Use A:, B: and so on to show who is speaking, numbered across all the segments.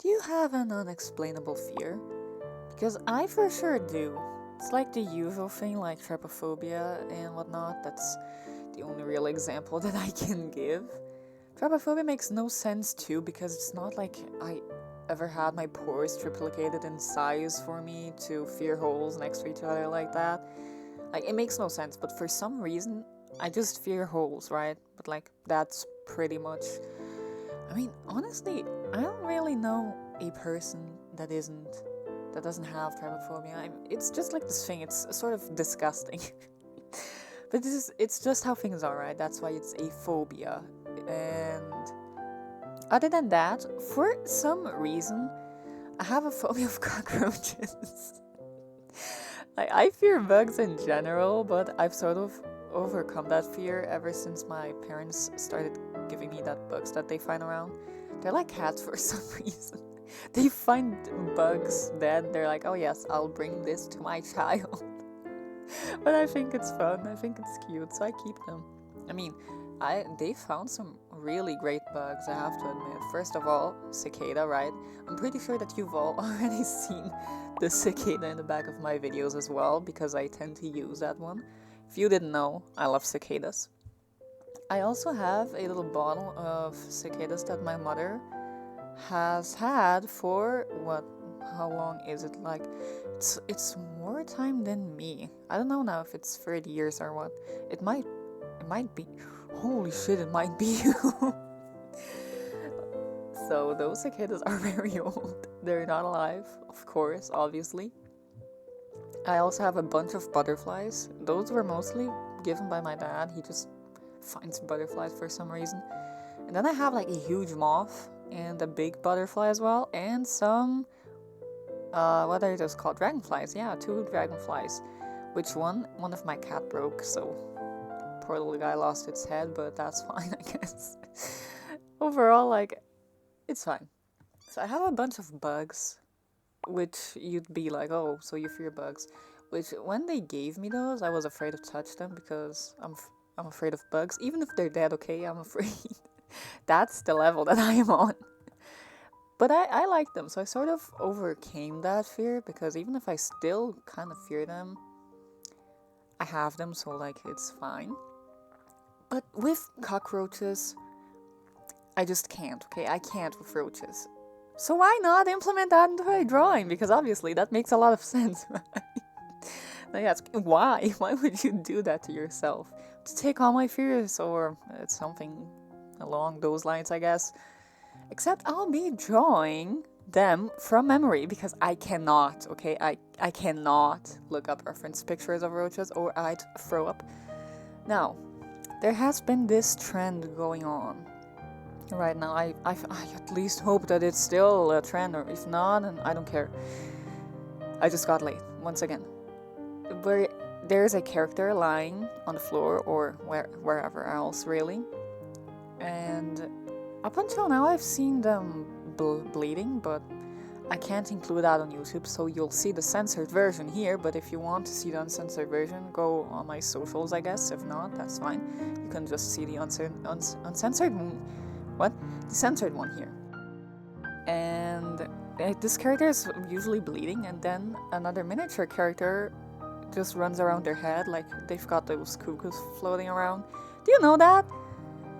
A: you have an unexplainable fear? Because I for sure do. It's like the usual thing, like trypophobia and whatnot. That's the only real example that I can give. Trypophobia makes no sense too, because it's not like I ever had my pores triplicated in size for me to fear holes next to each other like that. Like, it makes no sense, but for some reason, I just fear holes, right? But like, that's pretty much... I mean, honestly, I don't really know a person that doesn't have trypophobia. It's just like this thing, it's sort of disgusting. But it's just how things are, right? That's why it's a phobia. And other than that, for some reason, I have a phobia of cockroaches. I fear bugs in general, but I've sort of overcome that fear ever since my parents started giving me that bugs that they find around. They're like cats for some reason. They find bugs dead, they're like, oh yes, I'll bring this to my child. But I think it's fun, I think it's cute, so I keep them. I mean, they found some really great bugs, I have to admit. First of all, cicada, right? I'm pretty sure that you've all already seen the cicada in the back of my videos as well, because I tend to use that one. If you didn't know, I love cicadas. I also have a little bottle of cicadas that my mother has had for how long is it? Like, it's more time than me. I don't know now if it's 30 years or what. It might be. Holy shit, it might be you. So those cicadas are very old. They're not alive, of course, obviously. I also have a bunch of butterflies. Those were mostly given by my dad. He just finds butterflies for some reason. And then I have like a huge moth and a big butterfly as well, and some what are those called? Dragonflies. Yeah, 2 dragonflies. Which one of my cat broke, so poor little guy lost its head, but that's fine, I guess. Overall, like, it's fine. So I have a bunch of bugs, which you'd be like, oh, so you fear bugs. Which, when they gave me those, I was afraid to touch them because I'm afraid of bugs. Even if they're dead, okay, I'm afraid. That's the level that I am on. But I like them, so I sort of overcame that fear, because even if I still kind of fear them, I have them, so like, it's fine. But with cockroaches, I just can't, okay? I can't with roaches. So why not implement that into a drawing? Because obviously that makes a lot of sense, right? Now you ask, why? Why would you do that to yourself? To take all my fears, or something along those lines, I guess. Except I'll be drawing them from memory, because I cannot, okay? I cannot look up reference pictures of roaches, or I'd throw up. Now, there has been this trend going on right now. I at least hope that it's still a trend, or if not, and I don't care. I just got late, once again. Where there's a character lying on the floor, or wherever else, really. And up until now, I've seen them bleeding, but I can't include that on YouTube, so you'll see the censored version here. But if you want to see the uncensored version, go on my socials, I guess. If not, that's fine. You can just see the uncensored the censored one here. And this character is usually bleeding, and then another miniature character just runs around their head, like they've got those cuckoos floating around. Do you know that?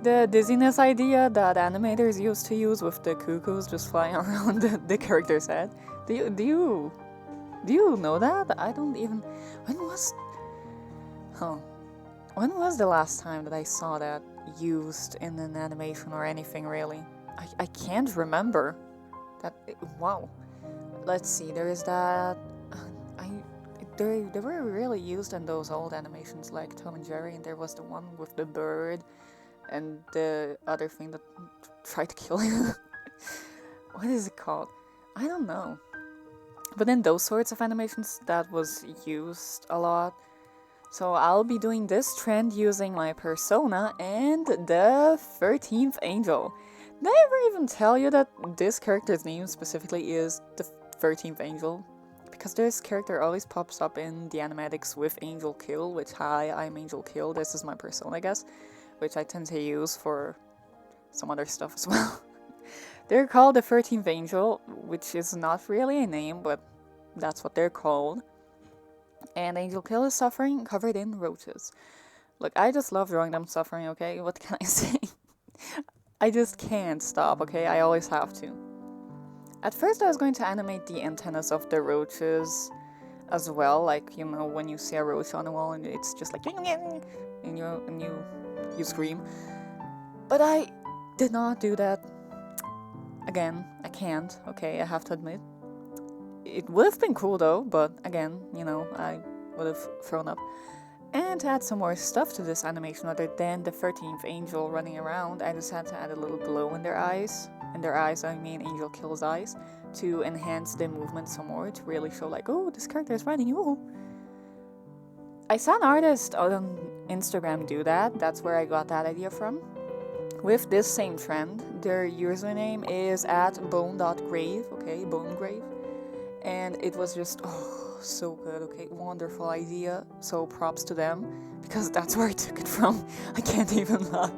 A: The dizziness idea that animators used to use with the cuckoos just flying around the character's head. Do you know that? I don't even... When was the last time that I saw that used in an animation or anything, really? I can't remember. Wow. Let's see, there is that... They were really used in those old animations like Tom and Jerry, and there was the one with the bird and the other thing that tried to kill him. What is it called? I don't know. But in those sorts of animations, that was used a lot. So I'll be doing this trend using my persona and the 13th Angel. Did I ever even tell you that this character's name specifically is the 13th Angel? Because this character always pops up in the animatics with Angelkilll, which, hi, I'm Angelkilll, this is my persona, I guess, which I tend to use for some other stuff as well. They're called the 13th Angel, which is not really a name, but that's what they're called. And Angelkilll is suffering, covered in roaches. Look, I just love drawing them suffering, okay? What can I say? I just can't stop, okay? I always have to. At first I was going to animate the antennas of the roaches as well, like, you know, when you see a roach on the wall and it's just like, and you scream. But I did not do that. Again, I can't, okay? I have to admit. It would have been cool though, but again, you know, I would have thrown up. And to add some more stuff to this animation other than the 13th angel running around, I just had to add a little glow in their eyes. In their eyes, I mean Angelkill's eyes, to enhance the movement some more, to really show like, oh, this character is running, ooh. I saw an artist on Instagram do that, that's where I got that idea from. With this same trend, their username is @bone.grave, okay, bonegrave. And it was just, oh, so good, okay, wonderful idea, so props to them, because that's where I took it from, I can't even lie.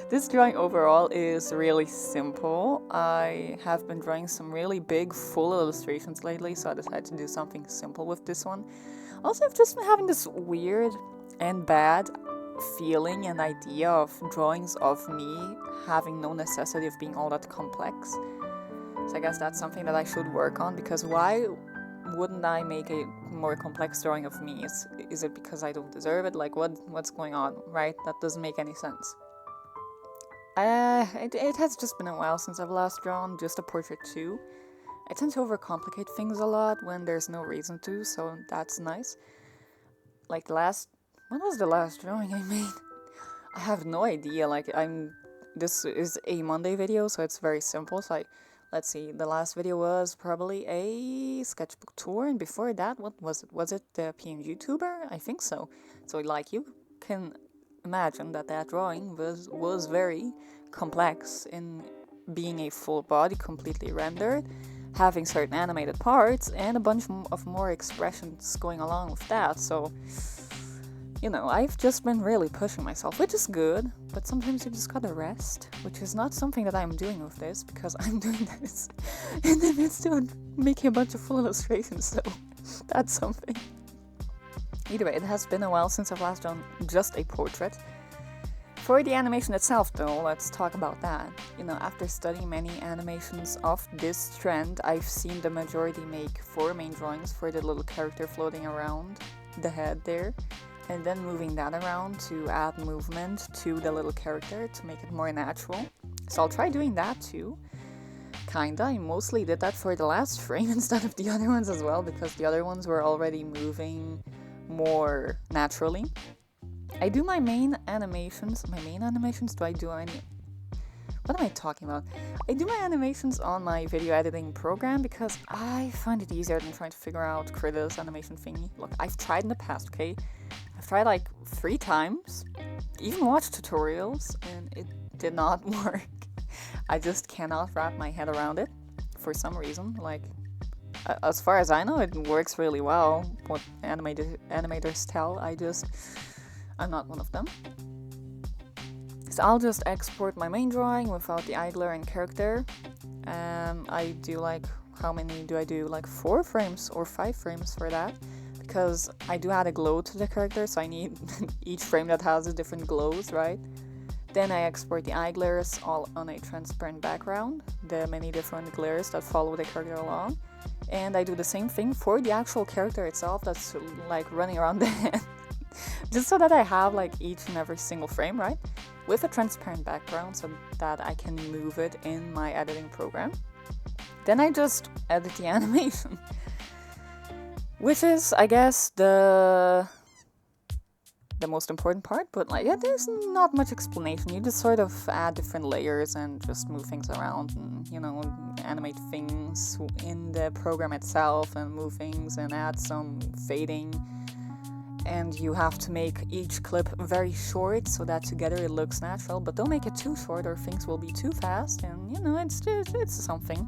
A: This drawing overall is really simple. I have been drawing some really big, full illustrations lately, so I decided to do something simple with this one. Also, I've just been having this weird and bad feeling and idea of drawings of me having no necessity of being all that complex. So I guess that's something that I should work on, because why wouldn't I make a more complex drawing of me? Is it because I don't deserve it? Like, what's going on, right? That doesn't make any sense. It has just been a while since I've last drawn just a portrait too. I tend to overcomplicate things a lot when there's no reason to, so that's nice. Like when was the last drawing I made? I have no idea, this is a Monday video, so it's very simple, so let's see, the last video was probably a sketchbook tour, and before that, what was it? Was it the PNG tuber? I think so. So like, you can imagine that drawing was very complex in being a full body, completely rendered, having certain animated parts, and a bunch of more expressions going along with that, so, you know, I've just been really pushing myself, which is good, but sometimes you just gotta rest, which is not something that I'm doing with this, because I'm doing this in the midst of making a bunch of full illustrations, so that's something. Either way, it has been a while since I've last done just a portrait. For the animation itself though, let's talk about that. You know, after studying many animations of this trend, I've seen the majority make 4 main drawings for the little character floating around the head there, and then moving that around to add movement to the little character to make it more natural. So I'll try doing that too. Kinda, I mostly did that for the last frame instead of the other ones as well, because the other ones were already moving more naturally. I do my main animations, do I do any, what am I talking about? I do my animations on my video editing program because I find it easier than trying to figure out Krita's animation thingy. Look, I've tried in the past, okay? I've tried like 3 times, even watched tutorials, and it did not work. I just cannot wrap my head around it for some reason, like, as far as I know, it works really well, what animators tell, I'm not one of them. So I'll just export my main drawing without the eye glare and character. I do how many do I do? Like 4 frames or 5 frames for that, because I do add a glow to the character, so I need each frame that has a different glows, right? Then I export the eye glares all on a transparent background, the many different glares that follow the character along. And I do the same thing for the actual character itself that's like running around the head. Just so that I have like each and every single frame, right? With a transparent background so that I can move it in my editing program. Then I just edit the animation. Which is, I guess, the most important part, but like, yeah, there's not much explanation. You just sort of add different layers and just move things around and, you know, animate things in the program itself and move things and add some fading. And you have to make each clip very short so that together it looks natural, but don't make it too short or things will be too fast, and, you know, it's something.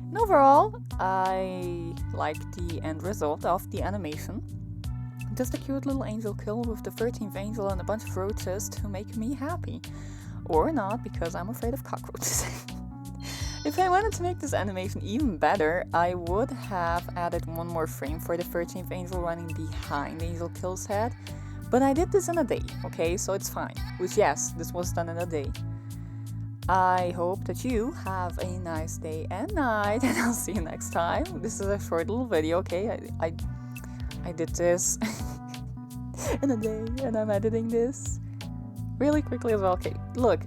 A: And overall, I like the end result of the animation. Just a cute little Angelkilll with the 13th angel and a bunch of roaches to make me happy. Or not, because I'm afraid of cockroaches. If I wanted to make this animation even better, I would have added one more frame for the 13th angel running behind Angelkill's head. But I did this in a day, okay? So it's fine. Which, yes, this was done in a day. I hope that you have a nice day and night, and I'll see you next time. This is a short little video, okay? I did this in a day, and I'm editing this really quickly as well. Okay, look,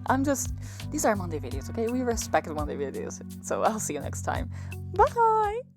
A: these are Monday videos, okay? We respect Monday videos. So I'll see you next time. Bye!